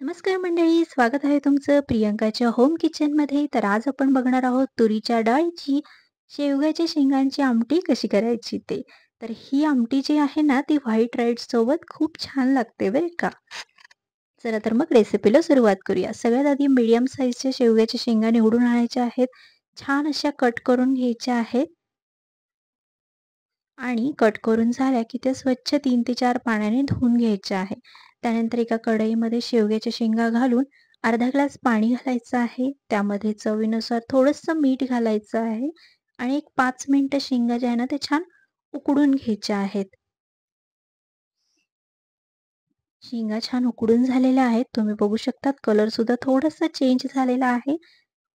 नमस्कार मंडळी, स्वागत आहे तुमचं प्रियंकाच्या होम किचनमध्ये. तर आज आपण बघणार आहोत तुरीच्या डाळीची शेवग्याच्या शेंगांची आमटी कशी करायची ते. तर ही आमटी जी आहे ना, ती व्हाईट राईस सोबत खूप छान लागते बरं का. चला तर मग रेसिपीला सुरुवात करूया. सगळ्यात आधी मीडियम साईजच्या शेवग्याच्या शेंगा निवडून आणायच्या आहेत. छान अशा कट करून घ्यायच्या आहेत आणि कट करून झाल्या की त्या स्वच्छ 3 ते 4 पाण्याने धुवून घ्यायच्या आहे. त्यानंतर एका कढईमध्ये शेवग्याच्या शेंगा घालून अर्धा ग्लास पाणी घालायचं आहे. त्यामध्ये चवीनुसार थोडंसं मीठ घालायचं आहे आणि एक 5 मिनिटं शेंगा ज्या आहे ना, त्या छान उकडून घ्यायच्या आहेत. शेंगा छान उकडून झालेल्या आहेत. तुम्ही बघू शकतात कलर सुद्धा थोडासा चेंज झालेला आहे.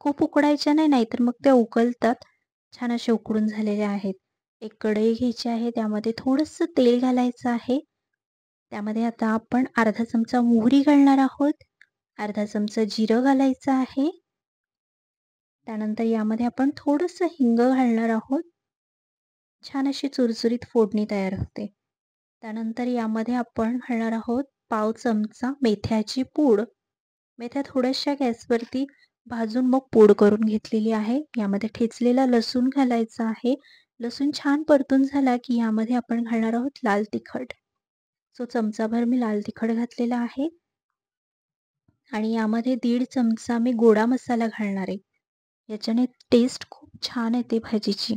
खूप उकडायच्या नाही, नाहीतर मग त्या उकलतात. छान अशा उकडून झालेल्या आहेत. एक कढई घ्यायची आहे. त्यामध्ये थोडंसं तेल घालायचं आहे. त्यामध्ये आता आपण अर्धा चमचा मोहरी घालणार आहोत. अर्धा चमचा जिरं घालायचं आहे. त्यानंतर यामध्ये आपण थोडंसं हिंग घालणार आहोत. छान अशी चुरचुरीत फोडणी तयार होते. त्यानंतर यामध्ये आपण घालणार आहोत पाव चमचा मेथ्याची पूड. मेथ्या थोड्याशा गॅसवरती भाजून मग पूड करून घेतलेली आहे. यामध्ये ठेचलेला लसूण घालायचा आहे. लसूण छान परतून झाला की यामध्ये आपण घालणार आहोत लाल तिखट. चमचाभर मी लाल तिखट घातलेला आहे आणि यामध्ये 1.5 चमचा मी गोडा मसाला घालणार आहे. याच्याने टेस्ट खूप छान येते भाजीची.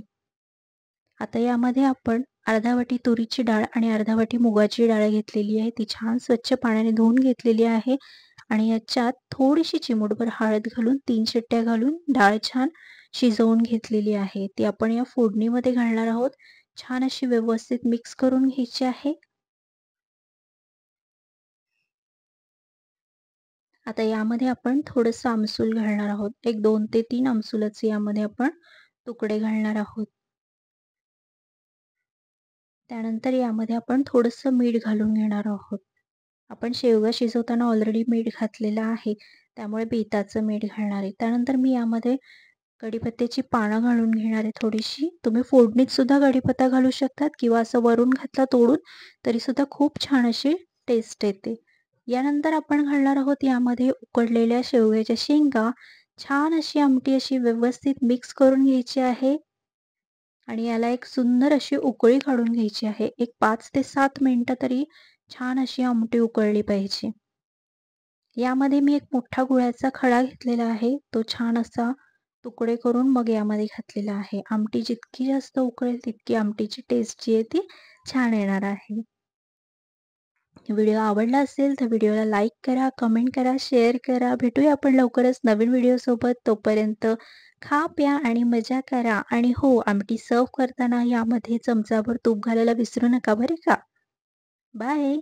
आता यामध्ये आपण अर्धा वाटी तुरीची डाळ आणि अर्धा वाटी मुगाची डाळ घेतलेली आहे. ती छान स्वच्छ पाण्याने धुवून घेतलेली आहे आणि याच्यात थोडीशी चिमूटभर हळद घालून 3 शिट्ट्या घालून डाळ छान शिजवून घेतलेली आहे. ती आपण या फोडणीमध्ये घालणार आहोत. छान अशी व्यवस्थित मिक्स करून घ्यायची आहे. आता यामध्ये आपण थोडंसं आमसूल घालणार आहोत. एक 2 ते 3 आमसुलाचे यामध्ये आपण तुकडे घालणार आहोत. त्यानंतर यामध्ये आपण थोडंसं मीठ घालून घेणार आहोत. आपण शेवगा शिजवताना ऑलरेडी मीठ घातलेलं आहे, त्यामुळे बेताचं मीठ घालणार आहे. त्यानंतर मी यामध्ये कढीपत्त्याची पानं घालून घेणार आहे थोडीशी. तुम्ही फोडणीत सुद्धा कढीपत्ता घालू शकतात किंवा असं वरून घातला तोडून, तरीसुद्धा खूप छान अशी टेस्ट येते. यानंतर आपण घालणार आहोत यामध्ये उकडलेल्या शेवग्याच्या शेंगा. छान अशी आमटी अशी व्यवस्थित मिक्स करून घ्यायची आहे आणि याला एक सुंदर अशी उकळी काढून घ्यायची आहे. एक 5 ते 7 मिनिटं तरी छान अशी आमटी उकळली पाहिजे. यामध्ये मी एक मोठा गुळाचा खडा घेतलेला आहे. तो छान असा तुकडे करून मग यामध्ये घातलेला आहे. आमटी जितकी जास्त उकळेल तितकी आमटीची टेस्ट जी आहे ती छान येणार आहे. व्हिडिओ आवडला असेल तर व्हिडिओला लाईक करा, कमेंट करा, शेअर करा. भेटूया आपण लवकरच नवीन व्हिडिओसोबत. तोपर्यंत खा, प्या आणि मजा करा. आणि हो, आमटी सर्व्ह करताना यामध्ये चमचाभर तूप घालायला विसरू नका बरं का. बाय.